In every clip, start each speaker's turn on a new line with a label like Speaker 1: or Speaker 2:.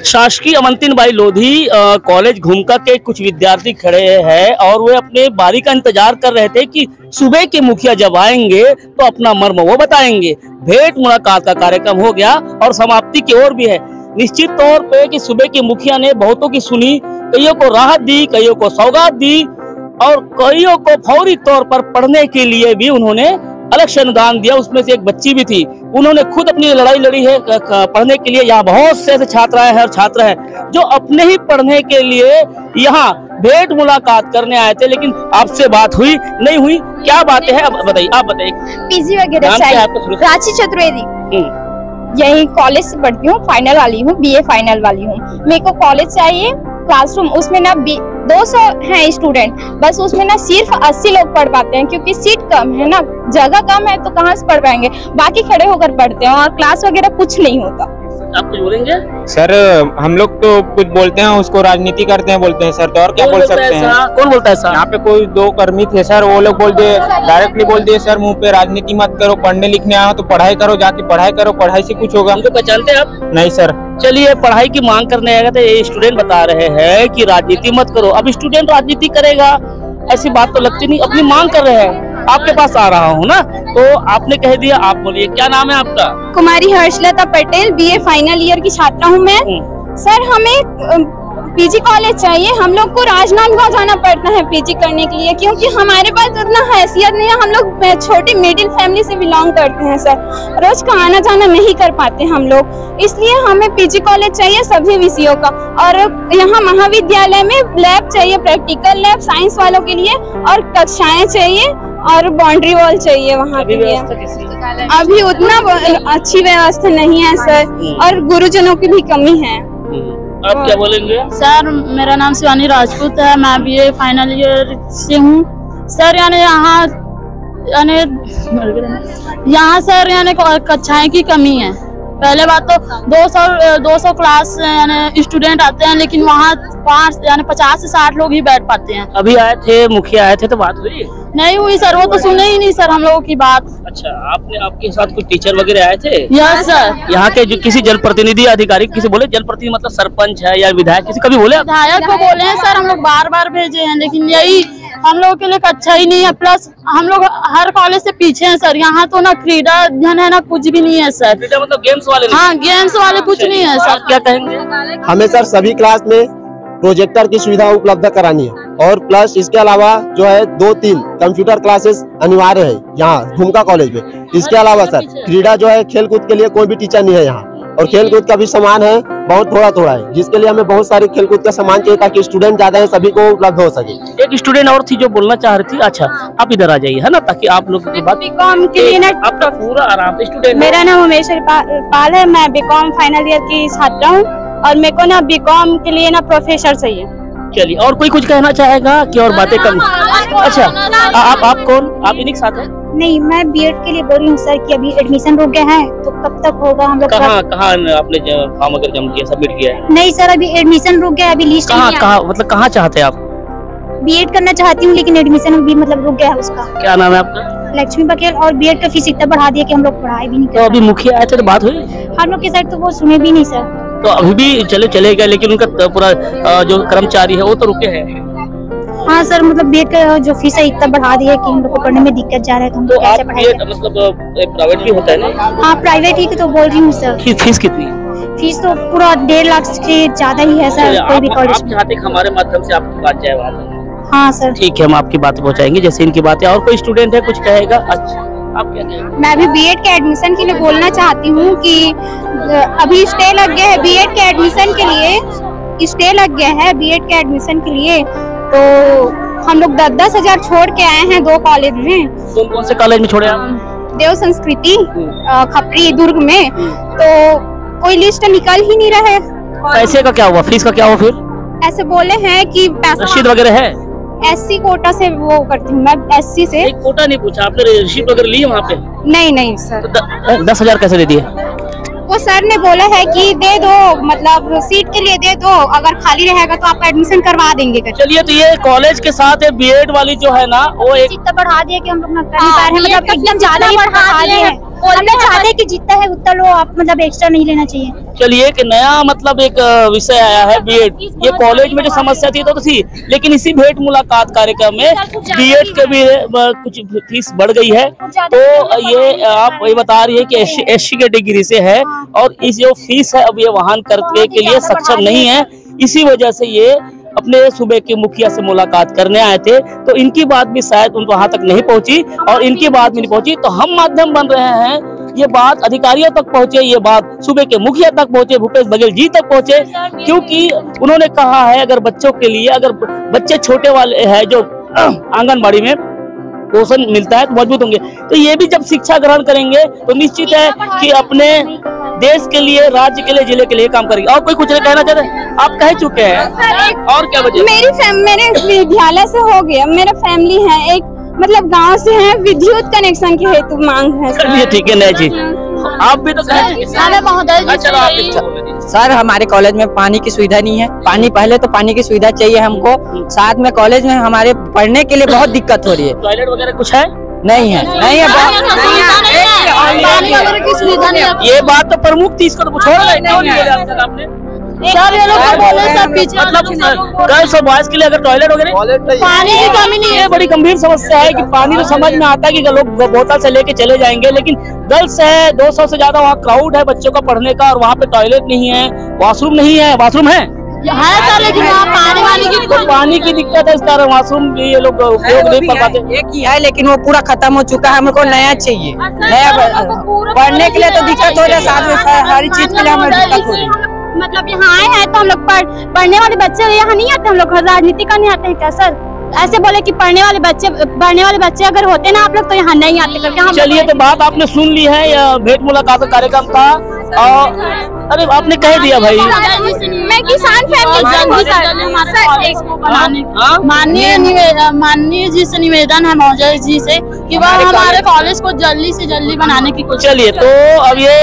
Speaker 1: शासकीय अवंतीबाई लोधी कॉलेज घुमका के कुछ विद्यार्थी खड़े हैं और वे अपने बारी का इंतजार कर रहे थे कि सुबह के मुखिया जब आएंगे तो अपना मर्म वो बताएंगे। भेंट मुलाकात का कार्यक्रम हो गया और समाप्ति की ओर भी है। निश्चित तौर पे कि सुबह के मुखिया ने बहुतों की सुनी, कईयों को राहत दी, कईयों को सौगात दी और कईयों को फौरी तौर पर पढ़ने के लिए भी उन्होंने अलग से अनुदान दिया। उसमें से एक बच्ची भी थी, उन्होंने खुद अपनी लड़ाई लड़ी है पढ़ने के लिए। यहाँ बहुत से ऐसे छात्राएं हैं और छात्र हैं जो अपने ही पढ़ने के लिए यहाँ भेंट मुलाकात करने आए थे, लेकिन आपसे बात हुई नहीं हुई, क्या बातें हैं अब बताइए, आप बताइए।
Speaker 2: पीजी वगैरह रांची चतुर्वेदी, यही कॉलेज से पढ़ती हूँ, फाइनल वाली हूँ, बीए फाइनल वाली हूँ। मेरे को कॉलेज चाहिए, क्लासरूम उसमें ना 200 हैं स्टूडेंट, बस उसमें ना सिर्फ 80 लोग पढ़ पाते हैं क्योंकि सीट कम है ना, जगह कम है तो कहाँ से पढ़ पाएंगे, बाकी खड़े होकर पढ़ते हैं और क्लास वगैरह कुछ नहीं होता।
Speaker 1: आप कुछ बोलेंगे?
Speaker 3: सर हम लोग तो कुछ बोलते हैं, उसको राजनीति करते हैं बोलते हैं सर, तो और क्या बोल सकते हैं।
Speaker 1: कौन बोलता है सर? यहाँ
Speaker 3: पे कोई 2 कर्मी थे सर, वो लोग बोल दिए, डायरेक्टली बोल दिए सर मुंह पे, राजनीति मत करो, पढ़ने लिखने आओ तो पढ़ाई करो, जाके पढ़ाई करो, पढ़ाई से कुछ होगा।
Speaker 1: हमको पहचानते हैं आप?
Speaker 3: नहीं सर।
Speaker 1: चलिए, पढ़ाई की मांग करने आएगा तो ये स्टूडेंट बता रहे हैं कि राजनीति मत करो। अब स्टूडेंट राजनीति करेगा ऐसी बात तो लगती नहीं, अपनी मांग कर रहे हैं। आपके पास आ रहा हूँ ना, तो आपने कह दिया, आप बोलिए क्या नाम है आपका?
Speaker 2: Kumari Harshlata Patel, BA final year की छात्रा हूँ मैं। सर हमें पीजी कॉलेज चाहिए, हम लोग को राजनांदगांव जाना पड़ता है पीजी करने के लिए क्योंकि हमारे पास इतना हैसियत नहीं है, हम लोग छोटी मिडिल फैमिली से बिलोंग करते हैं सर, रोज का आना जाना नहीं कर पाते हम लोग, इसलिए हमें पीजी कॉलेज चाहिए सभी विषयों का। और यहाँ महाविद्यालय में लैब चाहिए, प्रैक्टिकल लैब साइंस वालों के लिए, और कक्षाएं चाहिए और बाउंड्री वॉल चाहिए वहाँ के लिए। अभी उतना अच्छी व्यवस्था नहीं है सर, और गुरुजनों की भी कमी है।
Speaker 1: आप क्या बोलेंगे?
Speaker 4: सर मेरा नाम शिवानी राजपूत है, मैं बीए फाइनल ईयर से हूँ सर। यहाँ सर कक्षाएं की कमी है। पहले बात तो 200 क्लास स्टूडेंट आते हैं, लेकिन वहाँ 50 से 60 लोग ही बैठ पाते हैं।
Speaker 1: अभी आए थे, मुखिया आए थे तो बात हुई?
Speaker 4: नहीं हुई सर, वो तो सुने ही नहीं सर हम लोगों की बात।
Speaker 1: अच्छा, आपके साथ कुछ टीचर वगैरह आए थे?
Speaker 4: Yes sir.
Speaker 1: यहाँ के जो किसी जनप्रतिनिधि अधिकारी, किसी बोले जनप्रतिनिधि मतलब सरपंच है या विधायक, किसी कभी बोले?
Speaker 4: विधायक को बोले हैं सर, हम लोग बार भेजे हैं, लेकिन यही हम लोगों के लिए अच्छा ही नहीं है। प्लस हम लोग हर कॉलेज से पीछे हैं सर, यहाँ तो ना क्रीडा धन है ना कुछ भी नहीं है सर।
Speaker 1: क्रीडा मतलब गेम्स वाले?
Speaker 4: हाँ, गेम्स वाले कुछ नहीं है सर।
Speaker 1: क्या कहेंगे?
Speaker 5: हमें सर सभी क्लास में प्रोजेक्टर की सुविधा उपलब्ध करानी है, और प्लस इसके अलावा जो है 2-3 कंप्यूटर क्लासेस अनिवार्य है यहाँ घुमका कॉलेज में। इसके अलावा सर क्रीडा जो है, खेल कूद के लिए कोई भी टीचर नहीं है यहाँ, और खेल कूद का भी सामान है बहुत थोड़ा है, जिसके लिए हमें बहुत सारे खेल कूद का सामान चाहिए ताकि स्टूडेंट ज्यादा है सभी को उपलब्ध हो सके।
Speaker 1: एक स्टूडेंट और थी जो बोलना चाह रही थी। अच्छा, आप इधर आ जाइए, है ना, ताकि आप लोग की बात।
Speaker 2: बीकॉम के लिए ना
Speaker 1: आपका पूरा आराम से स्टूडेंट।
Speaker 2: मेरा नाम उमेश पाल है, मैं बीकॉम फाइनल ईयर की छात्रा हूँ, और मेरे को ना बीकॉम के लिए ना प्रोफेसर चाहिए।
Speaker 1: चलिए, और कोई कुछ कहना चाहेगा कि और बातें कम? अच्छा, आप कौन? आप इन्हीं के साथ हैं?
Speaker 2: नहीं, मैं बीएड के लिए बोल रही हूँ सर कि अभी एडमिशन रुक गया है, तो कब तक होगा हम लोग?
Speaker 1: कहाँ आपने फॉर्म अगर जमा किया, सबमिट किया है?
Speaker 2: नहीं सर, अभी एडमिशन रुक गया, अभी लिस्ट
Speaker 1: कहाँ मतलब कहाँ चाहते हैं आप?
Speaker 2: बीएड करना चाहती हूँ, लेकिन एडमिशन भी मतलब रुक गया है उसका।
Speaker 1: क्या नाम है आपका?
Speaker 2: लक्ष्मी बघेल। और बीएड का फीस इतना बढ़ा दिया कि हम लोग पढ़ाई भी नहीं कर।
Speaker 1: तो अभी मुखिया आए थे तो बात हुई?
Speaker 2: हम लोग के साइड तो वो सुने भी नहीं सर।
Speaker 1: तो अभी भी चले गए, लेकिन उनका पूरा जो कर्मचारी है वो तो रुके हैं।
Speaker 2: हाँ सर, मतलब बीएड का जो फीस है इतना बढ़ा दिया कि हम लोग को पढ़ने में दिक्कत जा रहा है, तो हम कैसे पढ़ाई करें?
Speaker 1: मतलब प्राइवेट भी होता है ना?
Speaker 2: हाँ, प्राइवेट ही तो बोल रही हूँ सर।
Speaker 1: फीस कितनी?
Speaker 2: फीस तो पूरा 1.5 लाख से ज्यादा ही है सर कोई भी कॉलेज में।
Speaker 1: आप चाहते हमारे माध्यम से आपकी बात जाए वहाँ तक?
Speaker 2: हाँ सर,
Speaker 1: ठीक है, हम आपकी बात पहुँचाएंगे जैसे इनकी बात है। और कोई स्टूडेंट है कुछ कहेगा? अच्छा, आप क्या कहेंगे?
Speaker 2: मैं भी बीएड के एडमिशन के लिए बोलना चाहती हूँ कि अभी स्टे लग गया है बीएड के एडमिशन के लिए, स्टे लग गया है बीएड के एडमिशन के लिए, तो हम लोग 10-10 हजार छोड़ के आए हैं 2 कॉलेज में।
Speaker 1: कौन से कॉलेज में छोड़े आप?
Speaker 2: देव संस्कृति खपरी दुर्ग में, तो कोई लिस्ट निकल ही नहीं रहा है।
Speaker 1: पैसे का क्या हुआ, फीस का क्या हुआ? फिर
Speaker 2: ऐसे बोले हैं कि पैसा
Speaker 1: रसीद वगैरह है?
Speaker 2: एससी कोटा से वो करती हूँ मैं, एससी से।
Speaker 1: एक कोटा नहीं पूछा आपने, रसीद वगैरह ली वहाँ पे?
Speaker 2: नहीं सर।
Speaker 1: 10 हजार कैसे दे दिए?
Speaker 2: वो सर ने बोला है कि दे दो, मतलब सीट के लिए दे दो, अगर खाली रहेगा तो आपका एडमिशन करवा देंगे।
Speaker 1: चलिए, तो ये कॉलेज के साथ बीएड वाली जो है ना, वो एक
Speaker 2: इतना बढ़ा दिया कि हम लोग ना कर नहीं पा रहे हैं, मतलब एकदम ज्यादा बढ़ा दिए हैं।
Speaker 6: हम लोग चाहते हैं कि जितना है उतना लो, आप मतलब एक्स्ट्रा नहीं लेना चाहिए।
Speaker 1: चलिए एक नया मतलब एक विषय आया है बीएड। ये कॉलेज में जो समस्या थी तो थी, लेकिन इसी भेंट मुलाकात कार्यक्रम में बीएड के भी कुछ फीस बढ़ गई है। तो ये आप ये बता रही है कि एससी कैटेगरी से है और इस जो फीस है अब ये वहन करने के लिए सक्षम नहीं है। इसी वजह से ये अपने सूबे के मुखिया से मुलाकात करने आए थे, तो इनकी बात भी शायद उन वहां तक नहीं पहुंची और इनकी बात भी नहीं पहुंची। तो हम माध्यम बन रहे हैं, ये बात अधिकारियों तक पहुंचे, ये बात सूबे के मुखिया तक पहुंचे, भूपेश बघेल जी तक पहुंचे, क्योंकि उन्होंने कहा है अगर बच्चों के लिए, अगर बच्चे छोटे वाले हैं जो आंगनबाड़ी में पोषण मिलता है तो मजबूत होंगे। तो ये भी जब शिक्षा ग्रहण करेंगे तो निश्चित है कि अपने देश के लिए, राज्य के लिए, जिले के लिए काम करेंगे। और कोई कुछ कहना चाहते हैं? आप कह चुके हैं और क्या वजह?
Speaker 2: मेरे विद्यालय से हो गया, मेरा फैमिली है एक मतलब गांव से है, विद्युत कनेक्शन के हेतु मांग है।
Speaker 1: चलिए ठीक है, नहीं जी आप भी तो
Speaker 7: सर हमारे कॉलेज में पानी की सुविधा नहीं है। पानी पहले तो पानी की सुविधा चाहिए हमको, साथ में कॉलेज में हमारे पढ़ने के लिए बहुत दिक्कत हो रही है।
Speaker 1: टॉयलेट वगैरह कुछ है?
Speaker 7: नहीं है, नहीं है,
Speaker 1: ये बात तो प्रमुख थी, इसको तो छोड़ रहे क्यों नहीं बोले अब तक आपने?
Speaker 4: सर ये लोग तो बोले सर पीछे
Speaker 1: मतलब गर्ल्स और बॉयज के लिए अगर टॉयलेट वगैरह
Speaker 4: पानी की कमी नहीं है।
Speaker 1: ये बड़ी गंभीर समस्या है कि पानी तो समझ में आता है कि लोग बोतल से लेके चले जाएंगे, लेकिन गर्ल्स है 200 से ज्यादा वहाँ क्राउड है बच्चों का पढ़ने का और वहाँ पे टॉयलेट नहीं है, वॉशरूम नहीं है। वॉशरूम है
Speaker 4: सर लेकिन वहाँ
Speaker 1: पानी की दिक्कत है, इस कारण वॉशरूम भी ये लोग उपयोग नहीं कर पाते।
Speaker 7: एक ही है लेकिन वो पूरा खत्म हो चुका है, हमको नया चाहिए। नया पढ़ने के लिए तो दिक्कत हो रहा है, साथ में हर चीज के लिए हमें दिक्कत हो रही है।
Speaker 6: मतलब यहाँ आए हैं तो हम लोग पढ़ने वाले बच्चे यहाँ नहीं आते, हम लोग राजनीति करने आते हैं क्या सर? ऐसे बोले कि पढ़ने वाले बच्चे अगर होते ना आप लोग तो यहाँ नहीं आते करके हम।
Speaker 1: चलिए तो बात आपने सुन ली है, यह भेंट मुलाकात का कार्यक्रम था और अरे आपने कह दिया भाई।
Speaker 2: मैं किसान फैमिली
Speaker 4: माननीय जी से निवेदन है, मौजूद जी से कि वह हमारे कॉलेज को जल्दी से जल्दी बनाने की कोशिश।
Speaker 1: चलिए तो अब ये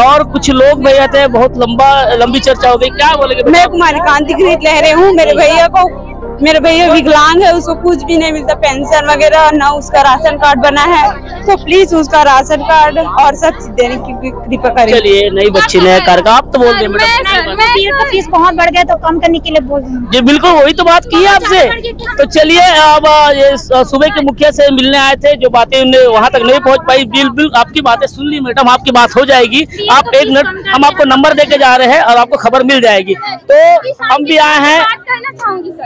Speaker 1: और कुछ लोग भैया थे, बहुत लंबी चर्चा हो गई, क्या बोलेंगे?
Speaker 8: मैं कुमारी कांति घृत लहरे हूँ। मेरे भैया विकलांग है, उसको कुछ भी नहीं मिलता, पेंशन वगैरह ना, उसका राशन कार्ड बना है, तो प्लीज उसका राशन कार्ड और सब देने की कृपा करें।
Speaker 1: चलिए नई बच्ची नया कार्ड आप तो बोल दें
Speaker 6: फीस बहुत बढ़ गया तो कम करने के लिए बोल रही हूँ।
Speaker 1: जी बिल्कुल वही तो बात की है आपसे। तो चलिए अब ये सूबे के मुखिया से मिलने आए थे, जो बातें उन्हें वहाँ तक नहीं पहुँच पाई। बिल्कुल आपकी बातें सुन ली मैडम, आपकी बात हो जाएगी। आप एक मिनट, हम आपको नंबर देके जा रहे हैं और आपको खबर मिल जाएगी। तो हम भी आए हैं,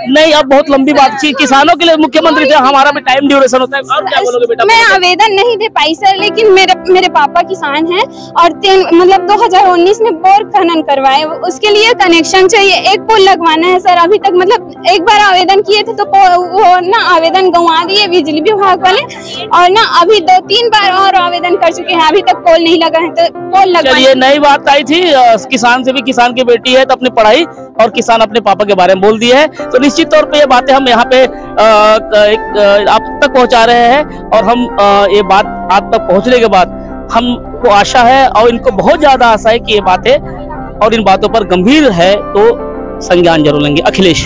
Speaker 1: नहीं अब बहुत लंबी बात थी, किसानों के लिए मुख्यमंत्री थे, हमारा भी टाइम ड्यूरेशन होता है। और क्या बोलोगे बेटा?
Speaker 2: मैं आवेदन नहीं दे पाई सर, लेकिन मेरे पापा किसान हैं और मतलब 2019 में बोर खनन करवाए, उसके लिए कनेक्शन चाहिए, एक पोल लगवाना है सर। अभी तक मतलब एक बार आवेदन किए थे तो वो ना आवेदन गंवा दिए बिजली विभाग वाले, और ना अभी 2-3 बार और आवेदन कर चुके हैं, अभी तक पोल नहीं लगा है, तो पोल लगवा।
Speaker 1: चलिए नई बात आई थी, किसान से भी, किसान की बेटी है तो अपनी पढ़ाई और किसान अपने पापा के बारे में बोल दिए है। तो निश्चित तौर पे ये बातें हम यहाँ पे आप तक पहुँचा रहे हैं और हम ये बात आप तक पहुँचने के बाद हमको आशा है और इनको बहुत ज्यादा आशा है कि ये बातें और इन बातों पर गंभीर है तो संज्ञान जरूर लेंगे। अखिलेश।